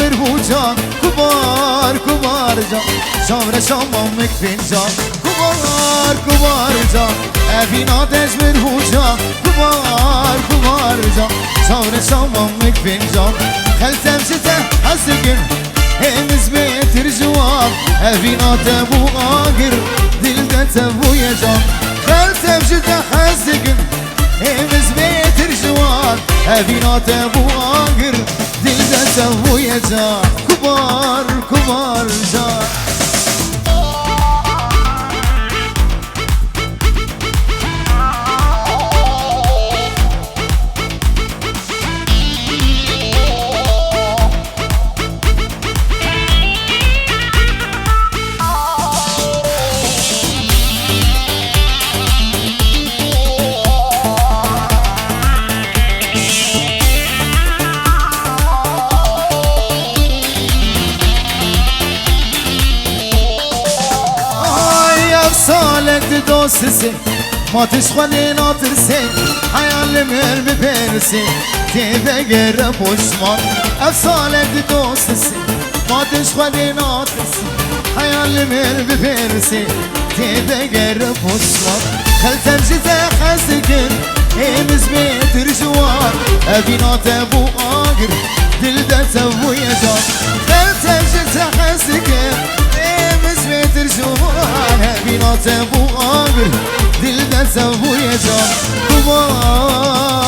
دجمر بوجان كبار كبار جان شامر شامم فنجان كبار كبار جان افينا دجمر بوجان كبار كبار جان شامر شامم فنجان خلتم شته حسكن هنز بيتر جوان افينا تبو آقر دل ده تبو يجان خلتم شته حسكن هنز بيتر جوان افينا تبو آقر دل ده تبو يجان كبار كبار جان سالك دوسسي ما تشخلي ناطرسي حيال مهل ببيرسي تيدا قرب وشمار افسالك دوسسي ما تشخلي ناطرسي حيال مهل ببيرسي تيدا قرب وشمار خلتم جتا خسكن امز بيتر جوار ابينا تبو آقر دل دا تبو يجار خلتم جتا خسكن امز بيتر جوار ابينا تبو آقر دل دا تبو يجار كبار